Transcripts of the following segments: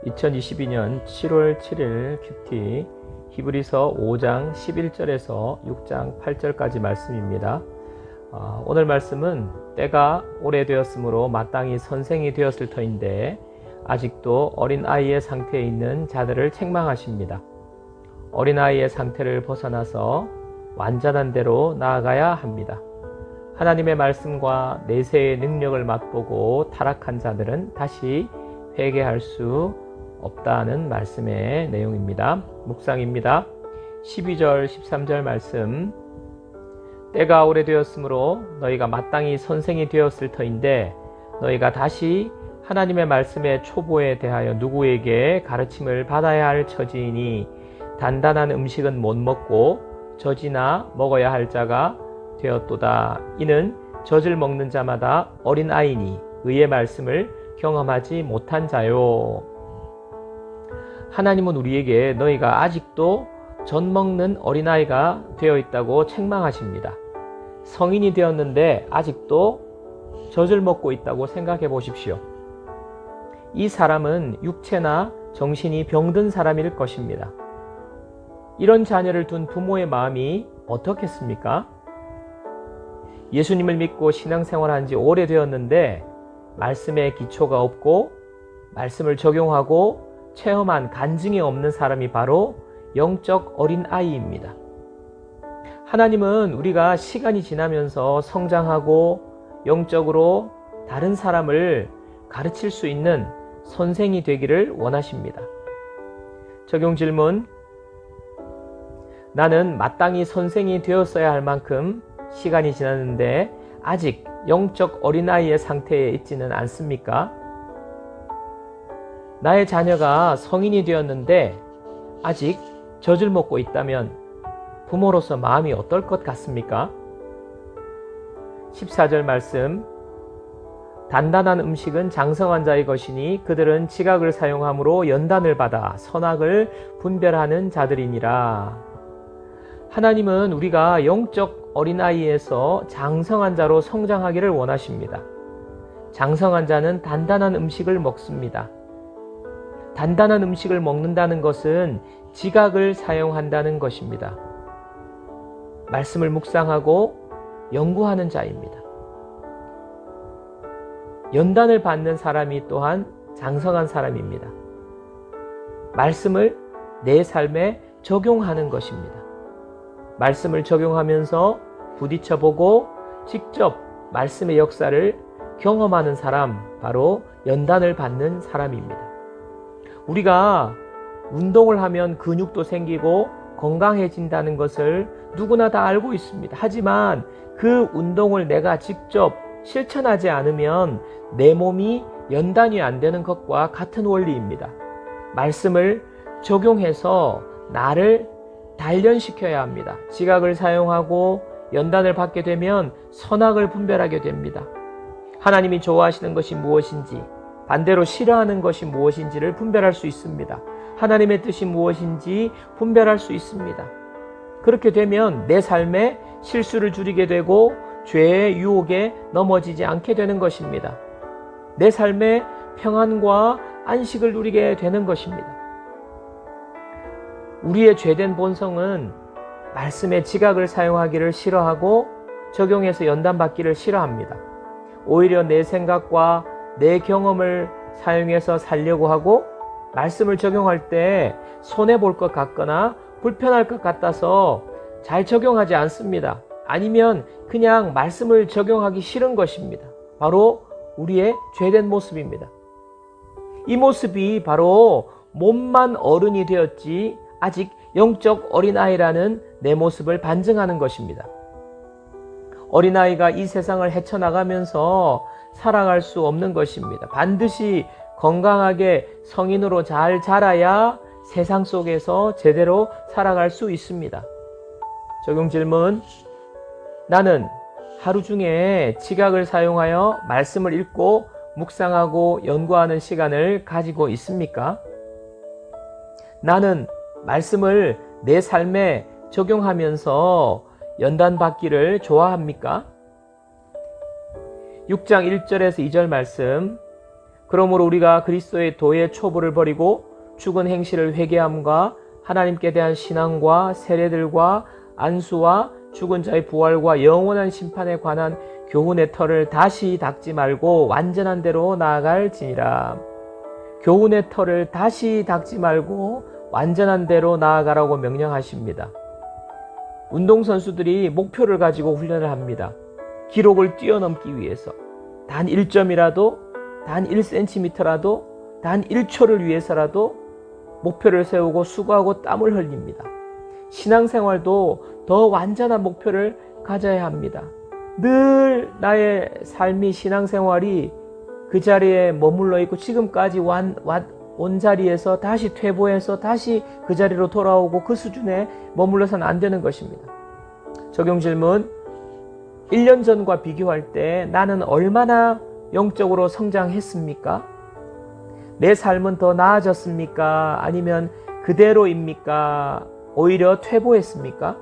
2022년 7월 7일 큐티 히브리서 5장 11절에서 6장 8절까지 말씀입니다. 오늘 말씀은 때가 오래되었으므로 마땅히 선생이 되었을 터인데 아직도 어린아이의 상태에 있는 자들을 책망하십니다. 어린아이의 상태를 벗어나서 완전한 대로 나아가야 합니다. 하나님의 말씀과 내세의 능력을 맛보고 타락한 자들은 다시 회개할 수 없다는 말씀의 내용입니다. 묵상입니다. 12절 13절 말씀. 때가 오래되었으므로 너희가 마땅히 선생이 되었을 터인데 너희가 다시 하나님의 말씀의 초보에 대하여 누구에게 가르침을 받아야 할 처지이니 단단한 음식은 못 먹고 젖이나 먹어야 할 자가 되었도다. 이는 젖을 먹는 자마다 어린아이니 의의 말씀을 경험하지 못한 자요. 하나님은 우리에게 너희가 아직도 젖 먹는 어린아이가 되어 있다고 책망하십니다. 성인이 되었는데 아직도 젖을 먹고 있다고 생각해 보십시오. 이 사람은 육체나 정신이 병든 사람일 것입니다. 이런 자녀를 둔 부모의 마음이 어떻겠습니까? 예수님을 믿고 신앙생활한 지 오래되었는데 말씀에 기초가 없고 말씀을 적용하고 체험한 간증이 없는 사람이 바로 영적 어린아이입니다. 하나님은 우리가 시간이 지나면서 성장하고 영적으로 다른 사람을 가르칠 수 있는 선생이 되기를 원하십니다. 적용 질문. 나는 마땅히 선생이 되었어야 할 만큼 시간이 지났는데 아직 영적 어린아이의 상태에 있지는 않습니까? 나의 자녀가 성인이 되었는데 아직 젖을 먹고 있다면 부모로서 마음이 어떨 것 같습니까? 14절 말씀. 단단한 음식은 장성한 자의 것이니 그들은 지각을 사용함으로 연단을 받아 선악을 분별하는 자들이니라. 하나님은 우리가 영적 어린아이에서 장성한 자로 성장하기를 원하십니다. 장성한 자는 단단한 음식을 먹습니다. 단단한 음식을 먹는다는 것은 지각을 사용한다는 것입니다. 말씀을 묵상하고 연구하는 자입니다. 연단을 받는 사람이 또한 장성한 사람입니다. 말씀을 내 삶에 적용하는 것입니다. 말씀을 적용하면서 부딪혀보고 직접 말씀의 역사를 경험하는 사람, 바로 연단을 받는 사람입니다. 우리가 운동을 하면 근육도 생기고 건강해진다는 것을 누구나 다 알고 있습니다. 하지만 그 운동을 내가 직접 실천하지 않으면 내 몸이 연단이 안 되는 것과 같은 원리입니다. 말씀을 적용해서 나를 단련시켜야 합니다. 지각을 사용하고 연단을 받게 되면 선악을 분별하게 됩니다. 하나님이 좋아하시는 것이 무엇인지, 반대로 싫어하는 것이 무엇인지를 분별할 수 있습니다. 하나님의 뜻이 무엇인지 분별할 수 있습니다. 그렇게 되면 내 삶에 실수를 줄이게 되고 죄의 유혹에 넘어지지 않게 되는 것입니다. 내 삶에 평안과 안식을 누리게 되는 것입니다. 우리의 죄된 본성은 말씀의 지각을 사용하기를 싫어하고 적용해서 연단받기를 싫어합니다. 오히려 내 생각과 내 경험을 사용해서 살려고 하고 말씀을 적용할 때 손해볼 것 같거나 불편할 것 같아서 잘 적용하지 않습니다. 아니면 그냥 말씀을 적용하기 싫은 것입니다. 바로 우리의 죄된 모습입니다. 이 모습이 바로 몸만 어른이 되었지 아직 영적 어린아이라는 내 모습을 반증하는 것입니다. 어린아이가 이 세상을 헤쳐나가면서 살아갈 수 없는 것입니다. 반드시 건강하게 성인으로 잘 자라야 세상 속에서 제대로 살아갈 수 있습니다. 적용 질문. 나는 하루 중에 지각을 사용하여 말씀을 읽고 묵상하고 연구하는 시간을 가지고 있습니까? 나는 말씀을 내 삶에 적용하면서 연단받기를 좋아합니까? 6장 1절에서 2절 말씀. 그러므로 우리가 그리스도의 도의 초보를 버리고 죽은 행실을 회개함과 하나님께 대한 신앙과 세례들과 안수와 죽은 자의 부활과 영원한 심판에 관한 교훈의 털을 다시 닦지 말고 완전한 대로 나아갈지니라. 교훈의 털을 다시 닦지 말고 완전한 대로 나아가라고 명령하십니다. 운동선수들이 목표를 가지고 훈련을 합니다. 기록을 뛰어넘기 위해서 단 1점이라도, 단 1cm라도, 단 1초를 위해서라도 목표를 세우고 수고하고 땀을 흘립니다. 신앙생활도 더 완전한 목표를 가져야 합니다. 늘 나의 삶이, 신앙생활이 그 자리에 머물러 있고 지금까지 온 자리에서 다시 퇴보해서 다시 그 자리로 돌아오고 그 수준에 머물러서는 안 되는 것입니다. 적용 질문. 1년 전과 비교할 때 나는 얼마나 영적으로 성장했습니까? 내 삶은 더 나아졌습니까? 아니면 그대로입니까? 오히려 퇴보했습니까?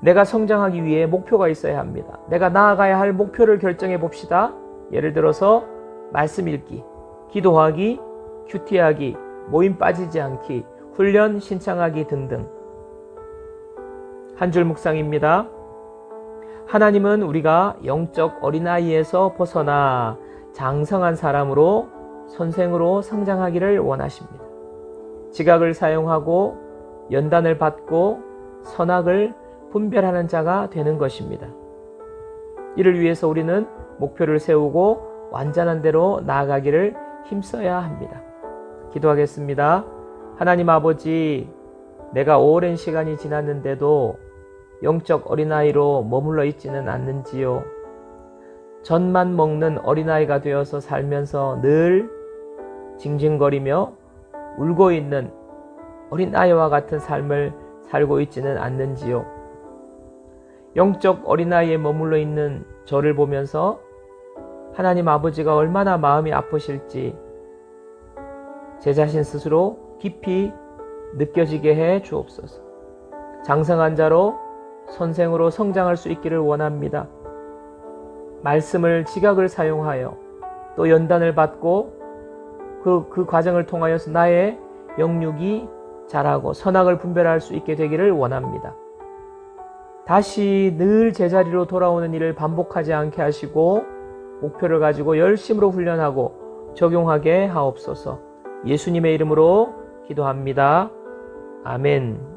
내가 성장하기 위해 목표가 있어야 합니다. 내가 나아가야 할 목표를 결정해 봅시다. 예를 들어서 말씀 읽기, 기도하기, 큐티하기, 모임 빠지지 않기, 훈련 신청하기 등등. 한 줄 묵상입니다. 하나님은 우리가 영적 어린아이에서 벗어나 장성한 사람으로, 선생으로 성장하기를 원하십니다. 지각을 사용하고 연단을 받고 선악을 분별하는 자가 되는 것입니다. 이를 위해서 우리는 목표를 세우고 완전한 대로 나아가기를 힘써야 합니다. 기도하겠습니다. 하나님 아버지, 내가 오랜 시간이 지났는데도 영적 어린아이로 머물러 있지는 않는지요. 젖만 먹는 어린아이가 되어서 살면서 늘 징징거리며 울고 있는 어린아이와 같은 삶을 살고 있지는 않는지요. 영적 어린아이에 머물러 있는 저를 보면서 하나님 아버지가 얼마나 마음이 아프실지 제 자신 스스로 깊이 느껴지게 해 주옵소서. 장성한 자로, 선생으로 성장할 수 있기를 원합니다. 말씀을, 지각을 사용하여 또 연단을 받고 그 과정을 통하여서 나의 영육이 자라고 선악을 분별할 수 있게 되기를 원합니다. 다시 늘 제자리로 돌아오는 일을 반복하지 않게 하시고 목표를 가지고 열심으로 훈련하고 적용하게 하옵소서. 예수님의 이름으로 기도합니다. 아멘.